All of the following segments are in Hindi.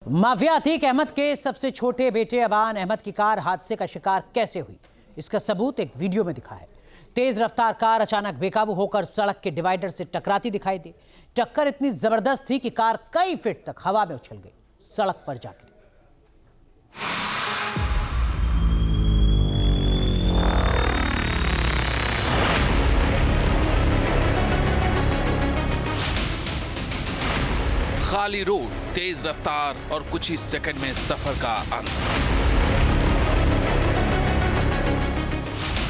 माफिया अतीक अहमद के सबसे छोटे बेटे अबान अहमद की कार हादसे का शिकार कैसे हुई, इसका सबूत एक वीडियो में दिखा है। तेज रफ्तार कार अचानक बेकाबू होकर सड़क के डिवाइडर से टकराती दिखाई दी। टक्कर इतनी जबरदस्त थी कि कार कई फीट तक हवा में उछल गई, सड़क पर जा गिरी। खाली रोड, तेज रफ्तार और कुछ ही सेकंड में सफर का अंत।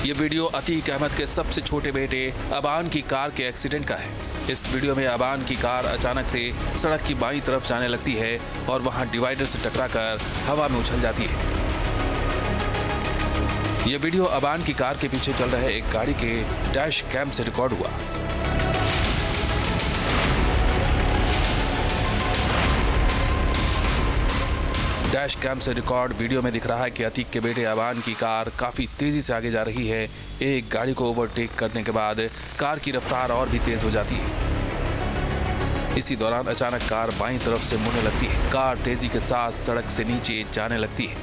ये वीडियो अतीक अहमद के सबसे छोटे बेटे अबान की कार के एक्सीडेंट का है। इस वीडियो में अबान की कार अचानक से सड़क की बाईं तरफ जाने लगती है और वहां डिवाइडर से टकराकर हवा में उछल जाती है। यह वीडियो अबान की कार के पीछे चल रहे एक गाड़ी के डैश कैम से रिकॉर्ड हुआ। डैश कैम से रिकॉर्ड वीडियो में दिख रहा है कि अतीक के बेटे अबान की कार काफ़ी तेज़ी से आगे जा रही है। एक गाड़ी को ओवरटेक करने के बाद कार की रफ्तार और भी तेज़ हो जाती है। इसी दौरान अचानक कार बाईं तरफ से मुड़ने लगती है। कार तेज़ी के साथ सड़क से नीचे जाने लगती है।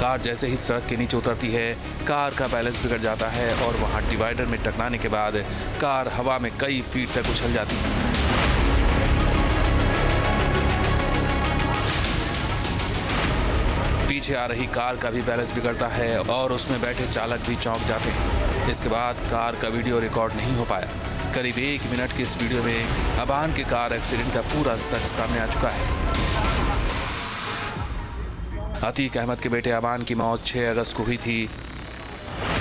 कार जैसे ही सड़क के नीचे उतरती है, कार का बैलेंस बिगड़ जाता है और वहां डिवाइडर में टकराने के बाद कार हवा में कई फीट तक उछल जाती है। पीछे आ रही कार का भी बैलेंस बिगड़ता है और उसमें बैठे चालक भी चौंक जाते हैं। इसके बाद कार का वीडियो रिकॉर्ड नहीं हो पाया। करीब 1 मिनट की इस वीडियो में अबान के कार एक्सीडेंट का पूरा सच सामने आ चुका है। अतीक अहमद के बेटे अबान की मौत 6 अगस्त को हुई थी।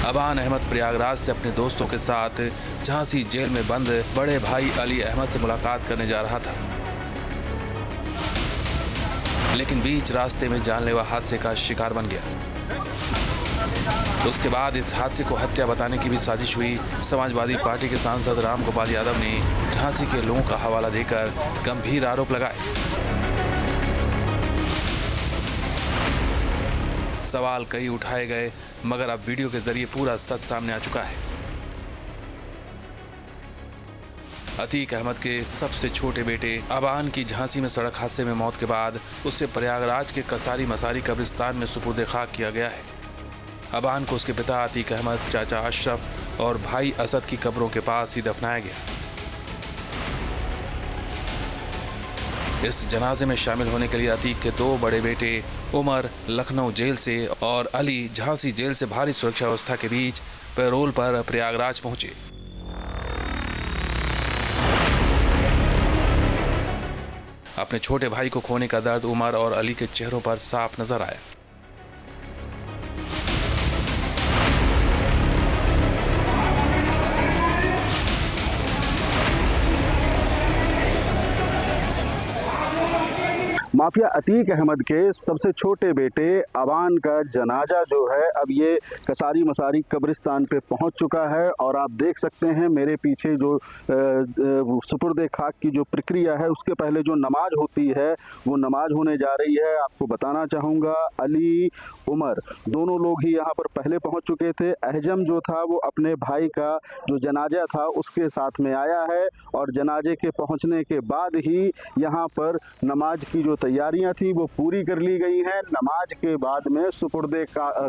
अबान अहमद प्रयागराज से अपने दोस्तों के साथ झांसी जेल में बंद बड़े भाई अली अहमद से मुलाकात करने जा रहा था, लेकिन बीच रास्ते में जानलेवा हादसे का शिकार बन गया। उसके बाद इस हादसे को हत्या बताने की भी साजिश हुई। समाजवादी पार्टी के सांसद राम गोपाल यादव ने झांसी के लोगों का हवाला देकर गंभीर आरोप लगाए। सवाल कई उठाए गए, मगर अब वीडियो के जरिए पूरा सच सामने आ चुका है। अतीक अहमद के सबसे छोटे बेटे अबान की झांसी में सड़क हादसे में मौत के बाद उसे प्रयागराज के कसारी मसारी कब्रिस्तान में सुपुर्द खाक किया गया है। अबान को उसके पिता अतीक अहमद, चाचा अशरफ और भाई असद की कब्रों के पास ही दफनाया गया। इस जनाजे में शामिल होने के लिए अतीक के 2 बड़े बेटे उमर लखनऊ जेल से और अली झांसी जेल से भारी सुरक्षा व्यवस्था के बीच पैरोल पर प्रयागराज पहुंचे। अपने छोटे भाई को खोने का दर्द उमर और अली के चेहरों पर साफ नजर आया। माफिया अतीक अहमद के सबसे छोटे बेटे अबान का जनाजा जो है अब ये कसारी मसारी कब्रिस्तान पे पहुंच चुका है और आप देख सकते हैं मेरे पीछे जो सुपुर्द खाक की जो प्रक्रिया है, उसके पहले जो नमाज होती है वो नमाज होने जा रही है। आपको बताना चाहूँगा अली उमर दोनों लोग ही यहाँ पर पहले पहुँच चुके थे। अहजम जो था वो अपने भाई का जो जनाजा था उसके साथ में आया है और जनाजे के पहुँचने के बाद ही यहाँ पर नमाज की जो तैयारियां थी वो पूरी कर ली गई हैं। नमाज के बाद में सुपुर्द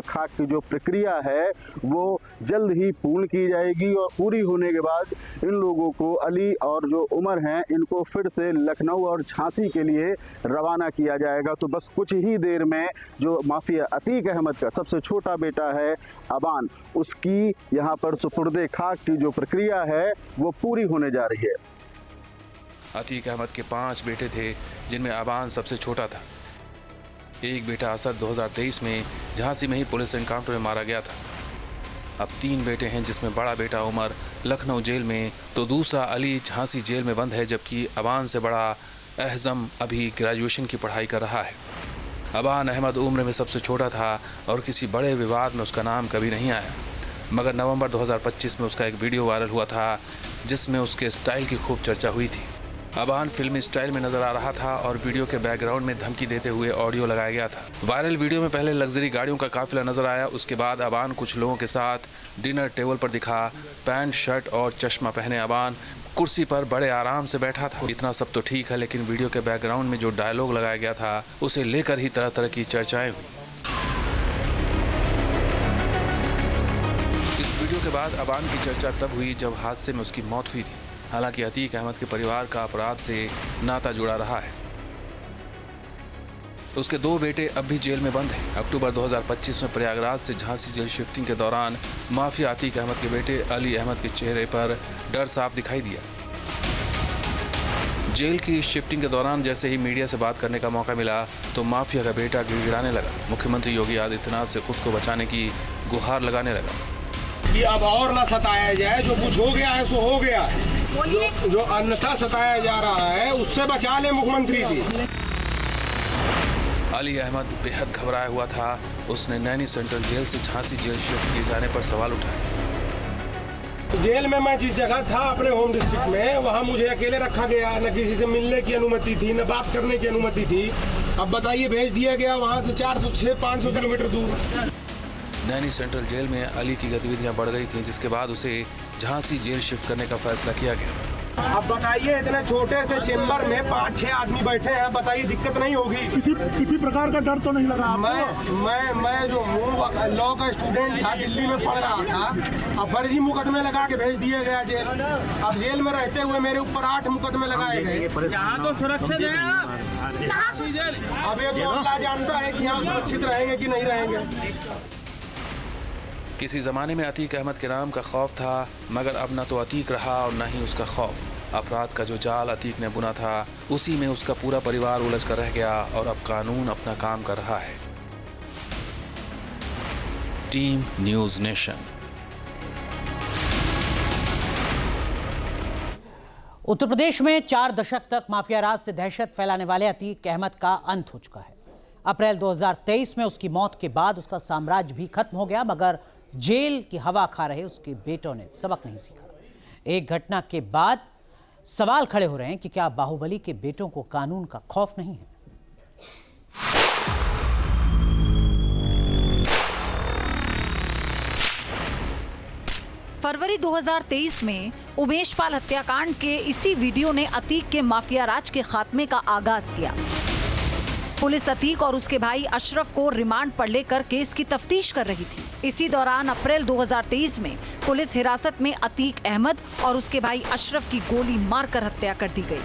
खाक की जो प्रक्रिया है वो जल्द ही पूर्ण की जाएगी और पूरी होने के बाद इन लोगों को अली और जो उमर हैं इनको फिर से लखनऊ और झांसी के लिए रवाना किया जाएगा। तो बस कुछ ही देर में जो माफिया अतीक अहमद का सबसे छोटा बेटा है अबान, उसकी यहाँ पर सुपुर्द खाक की जो प्रक्रिया है वो पूरी होने जा रही है। अतीक अहमद के 5 बेटे थे, जिनमें अबान सबसे छोटा था। एक बेटा असद 2023 में झांसी में ही पुलिस एनकाउंटर में मारा गया था। अब 3 बेटे हैं, जिसमें बड़ा बेटा उमर लखनऊ जेल में तो दूसरा अली झांसी जेल में बंद है, जबकि अबान से बड़ा अहजम अभी ग्रेजुएशन की पढ़ाई कर रहा है। अबान अहमद उम्र में सबसे छोटा था और किसी बड़े विवाद में उसका नाम कभी नहीं आया, मगर नवंबर 2025 में उसका एक वीडियो वायरल हुआ था जिसमें उसके स्टाइल की खूब चर्चा हुई थी। अबान फिल्मी स्टाइल में नजर आ रहा था और वीडियो के बैकग्राउंड में धमकी देते हुए ऑडियो लगाया गया था। वायरल वीडियो में पहले लग्जरी गाड़ियों का काफिला नजर आया, उसके बाद अबान कुछ लोगों के साथ डिनर टेबल पर दिखा। पैंट शर्ट और चश्मा पहने अबान कुर्सी पर बड़े आराम से बैठा था। इतना सब तो ठीक है, लेकिन वीडियो के बैकग्राउंड में जो डायलॉग लगाया गया था उसे लेकर ही तरह तरह की चर्चाएं हुई। इस वीडियो के बाद अबान की चर्चा तब हुई जब हादसे में उसकी मौत हुई थी। हालांकि अतीक अहमद के परिवार का अपराध से नाता जुड़ा रहा है। उसके 2 बेटे अब भी जेल में बंद हैं। अक्टूबर 2025 में प्रयागराज से झांसी जेल शिफ्टिंग के दौरान माफिया अतीक अहमद के बेटे अली अहमद के चेहरे पर डर साफ दिखाई दिया। जेल की शिफ्टिंग के दौरान जैसे ही मीडिया से बात करने का मौका मिला तो माफिया का बेटा गिड़गिड़ाने लगा। मुख्यमंत्री योगी आदित्यनाथ से खुद को बचाने की गुहार लगाने लगा कि अब और ना सताया जाए, जो कुछ हो गया है सो हो गया है, जो अन्यथा सताया जा रहा है उससे बचा ले मुख्यमंत्री जी। अली अहमद बेहद घबराया हुआ था। उसने नैनी सेंट्रल जेल से झांसी जेल शिफ्ट किए जाने पर सवाल उठाए। जेल में मैं जिस जगह था अपने होम डिस्ट्रिक्ट में, वहाँ मुझे अकेले रखा गया, न किसी से मिलने की अनुमति थी, न बात करने की अनुमति थी। अब बताइए, भेज दिया गया वहाँ से 400-500 किलोमीटर दूर। नैनी सेंट्रल जेल में अली की गतिविधियां बढ़ गई थीं, जिसके बाद उसे झांसी जेल शिफ्ट करने का फैसला किया गया। अब बताइए, इतने छोटे से चेम्बर में 5-6 आदमी बैठे हैं, बताइए दिक्कत नहीं होगी? किसी प्रकार का डर तो नहीं लगा आपको? मैं जो हूँ लॉ का स्टूडेंट था, दिल्ली में पढ़ रहा था। अब फर्जी मुकदमे लगा के भेज दिए गया जेल। अब जेल में रहते हुए मेरे ऊपर 8 मुकदमे लगाए गए। यहाँ तो सुरक्षित है। अब ये तो अल्लाह जानता है कि यहाँ सुरक्षित रहेंगे कि नहीं रहेंगे। किसी ज़माने में अतीक अहमद के नाम का खौफ था, मगर अब न तो अतीक रहा और न ही उसका खौफ। अपराध का जो जाल अतीक ने बुना था उसी में उसका पूरा परिवार उलझ कर रह गया और अब कानून अपना काम कर रहा है। Team news nation. Uttar Pradesh में 4 दशक तक माफिया राज से दहशत फैलाने वाले अतीक अहमद का अंत हो चुका है। अप्रैल 2023 में उसकी मौत के बाद उसका साम्राज्य भी खत्म हो गया, मगर जेल की हवा खा रहे उसके बेटों ने सबक नहीं सीखा। एक घटना के बाद सवाल खड़े हो रहे हैं कि क्या बाहुबली के बेटों को कानून का खौफ नहीं है? फरवरी 2023 में उमेश पाल हत्याकांड के इसी वीडियो ने अतीक के माफिया राज के खात्मे का आगाज किया। पुलिस अतीक और उसके भाई अशरफ को रिमांड पर लेकर केस की तफ्तीश कर रही थी। इसी दौरान अप्रैल 2023 में पुलिस हिरासत में अतीक अहमद और उसके भाई अशरफ की गोली मारकर हत्या कर दी गई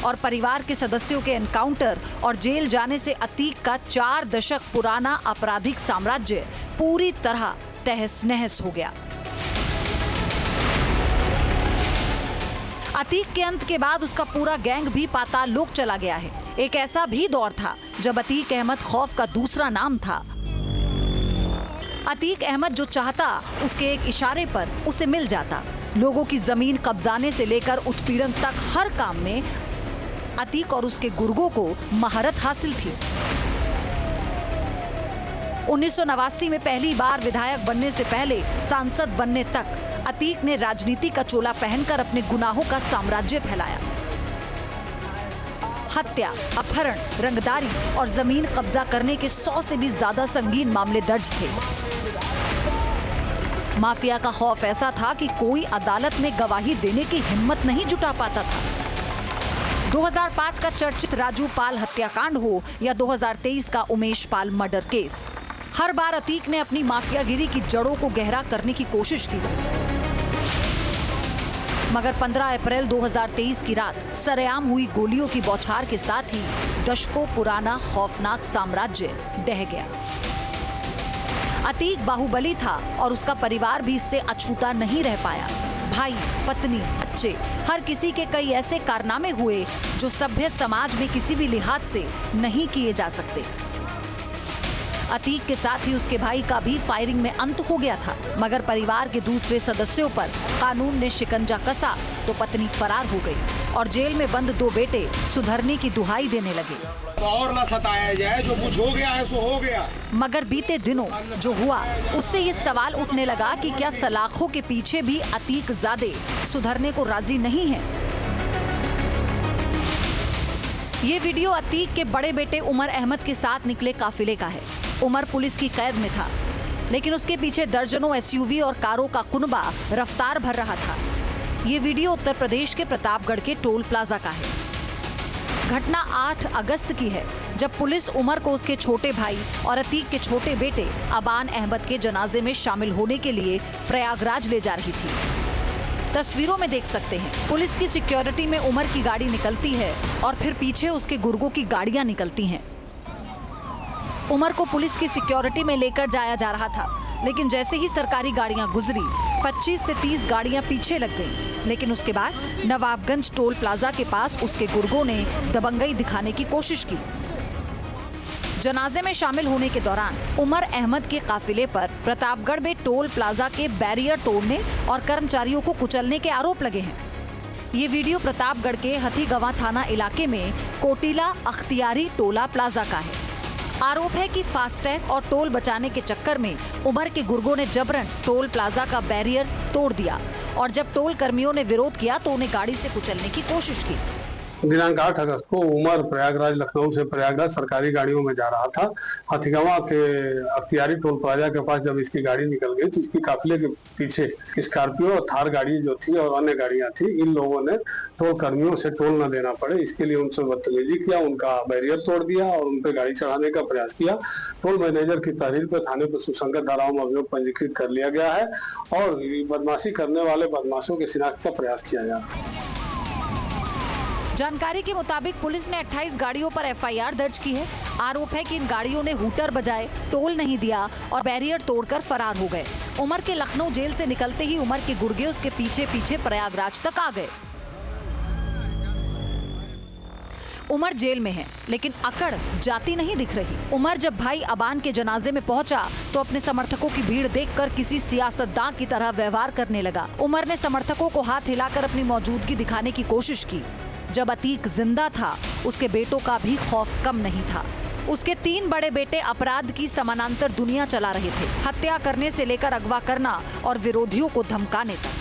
और परिवार के सदस्यों के एनकाउंटर और जेल जाने से अतीक का 4 दशक पुराना आपराधिक साम्राज्य पूरी तरह तहस नहस हो गया। अतीक के अंत के बाद उसका पूरा गैंग भी पाताल लोक चला गया है। एक ऐसा भी दौर था जब अतीक अहमद खौफ का दूसरा नाम था। अतीक अहमद जो चाहता उसके एक इशारे पर उसे मिल जाता। लोगों की जमीन कब्जाने से लेकर उत्पीड़न तक हर काम में अतीक और उसके गुर्गों को महारत हासिल थी। 1989 में पहली बार विधायक बनने से पहले सांसद बनने तक अतीक ने राजनीति का चोला पहनकर अपने गुनाहों का साम्राज्य फैलाया। हत्या, अपहरण, रंगदारी और जमीन कब्जा करने के 100 से भी ज्यादा संगीन मामले दर्ज थे। माफिया का खौफ ऐसा था कि कोई अदालत में गवाही देने की हिम्मत नहीं जुटा पाता था। 2005 का चर्चित राजू पाल हत्याकांड हो या 2023 का उमेश पाल मर्डर केस, हर बार अतीक ने अपनी माफियागिरी की जड़ों को गहरा करने की कोशिश की। मगर 15 अप्रैल 2023 की रात सरेआम हुई गोलियों की बौछार के साथ ही दशकों पुराना खौफनाक साम्राज्य ढह गया। अतीक बाहुबली था और उसका परिवार भी इससे अछूता नहीं रह पाया। भाई, पत्नी, बच्चे, हर किसी के कई ऐसे कारनामे हुए जो सभ्य समाज में किसी भी लिहाज से नहीं किए जा सकते। अतीक के साथ ही उसके भाई का भी फायरिंग में अंत हो गया था, मगर परिवार के दूसरे सदस्यों पर कानून ने शिकंजा कसा तो पत्नी फरार हो गई और जेल में बंद 2 बेटे सुधरने की दुहाई देने लगे। और ना सताया जाए, जो कुछ हो गया है सो हो गया। मगर बीते दिनों जो हुआ उससे ये सवाल उठने लगा कि क्या सलाखों के पीछे भी अतीक ज़ादे सुधरने को राजी नहीं है। ये वीडियो अतीक के बड़े बेटे उमर अहमद के साथ निकले काफिले का है। उमर पुलिस की कैद में था, लेकिन उसके पीछे दर्जनों एसयूवी और कारों का कुनबा रफ्तार भर रहा था। ये वीडियो उत्तर प्रदेश के प्रतापगढ़ के टोल प्लाजा का है। घटना 8 अगस्त की है, जब पुलिस उमर को उसके छोटे भाई और अतीक के छोटे बेटे अबान अहमद के जनाजे में शामिल होने के लिए प्रयागराज ले जा रही थी। तस्वीरों में देख सकते हैं, पुलिस की सिक्योरिटी में उमर की गाड़ी निकलती है और फिर पीछे उसके गुर्गों की गाड़ियां निकलती हैं। उमर को पुलिस की सिक्योरिटी में लेकर जाया जा रहा था, लेकिन जैसे ही सरकारी गाड़ियां गुजरी 25 से 30 गाड़ियां पीछे लग गईं। लेकिन उसके बाद नवाबगंज टोल प्लाजा के पास उसके गुर्गों ने दबंगई दिखाने की कोशिश की। जनाजे में शामिल होने के दौरान उमर अहमद के काफिले पर प्रतापगढ़ में टोल प्लाजा के बैरियर तोड़ने और कर्मचारियों को कुचलने के आरोप लगे हैं। ये वीडियो प्रतापगढ़ के हथीगवां थाना इलाके में कोटिला अख्तियारी टोला प्लाजा का है। आरोप है कि फास्टैग और टोल बचाने के चक्कर में उमर के गुर्गों ने जबरन टोल प्लाजा का बैरियर तोड़ दिया और जब टोल कर्मियों ने विरोध किया तो उन्हें गाड़ी से कुचलने की कोशिश की। दिनांक 8 अगस्त को उमर प्रयागराज लखनऊ से प्रयागराज सरकारी गाड़ियों में जा रहा था। हथीगवां के अख्तियारी टोल प्लाजा के पास जब इसकी गाड़ी निकल गई तो इसकी काफिले के पीछे स्कॉर्पियो और थार गाड़ी जो थी और अन्य गाड़ियां थी, इन लोगों ने टोल कर्मियों से टोल न देना पड़े इसके लिए उनसे बदतमीजी किया, उनका बैरियर तोड़ दिया और उन पर गाड़ी चढ़ाने का प्रयास किया। टोल मैनेजर की तहरीर पर थाने पर सुसंगत धाराओं में अभियोग पंजीकृत कर लिया गया है और बदमाशी करने वाले बदमाशों की शिनाख्त का प्रयास किया जा रहा है। जानकारी के मुताबिक पुलिस ने 28 गाड़ियों पर एफआईआर दर्ज की है। आरोप है कि इन गाड़ियों ने हूटर बजाए, टोल नहीं दिया और बैरियर तोड़कर फरार हो गए। उमर के लखनऊ जेल से निकलते ही उमर के गुर्गे उसके पीछे पीछे प्रयागराज तक आ गए। उमर जेल में है, लेकिन अकड़ जाती नहीं दिख रही। उमर जब भाई अबान के जनाजे में पहुंचा तो अपने समर्थकों की भीड़ देखकर किसी सियासतदान की तरह व्यवहार करने लगा। उमर ने समर्थकों को हाथ हिलाकर अपनी मौजूदगी दिखाने की कोशिश की। जब अतीक जिंदा था, उसके बेटों का भी खौफ कम नहीं था। उसके 3 बड़े बेटे अपराध की समानांतर दुनिया चला रहे थे, हत्या करने से लेकर अगवा करना और विरोधियों को धमकाने तक।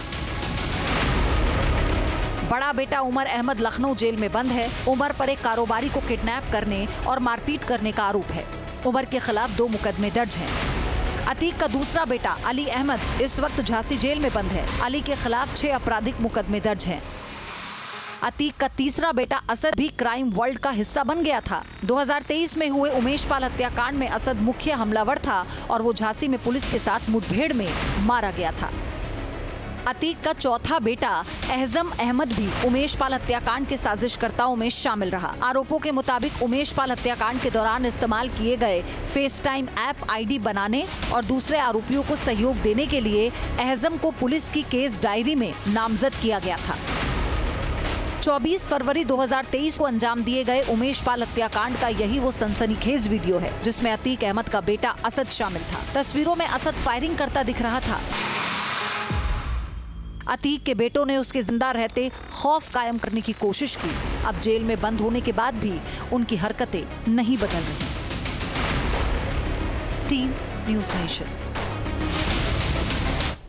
बड़ा बेटा उमर अहमद लखनऊ जेल में बंद है। उमर पर एक कारोबारी को किडनैप करने और मारपीट करने का आरोप है। उमर के खिलाफ 2 मुकदमे दर्ज हैं। अतीक का दूसरा बेटा अली अहमद इस वक्त झांसी जेल में बंद है। अली के खिलाफ 6 आपराधिक मुकदमे दर्ज हैं। अतीक का तीसरा बेटा असद भी क्राइम वर्ल्ड का हिस्सा बन गया था। 2023 में हुए उमेश पाल हत्याकांड में असद मुख्य हमलावर था और वो झांसी में पुलिस के साथ मुठभेड़ में मारा गया था। अतीक का चौथा बेटा एहजम अहमद भी उमेश पाल हत्याकांड के साजिशकर्ताओं में शामिल रहा। आरोपों के मुताबिक उमेश पाल हत्याकांड के दौरान इस्तेमाल किए गए फेस टाइम ऐप आईडी बनाने और दूसरे आरोपियों को सहयोग देने के लिए एहजम को पुलिस की केस डायरी में नामजद किया गया था। 24 फरवरी 2023 को अंजाम दिए गए उमेश पाल हत्याकांड का यही वो सनसनीखेज वीडियो है जिसमें अतीक अहमद का बेटा असद शामिल था। तस्वीरों में असद फायरिंग करता दिख रहा था। अतीक के बेटों ने उसके जिंदा रहते खौफ कायम करने की कोशिश की। अब जेल में बंद होने के बाद भी उनकी हरकतें नहीं बदल रही। Team news nation.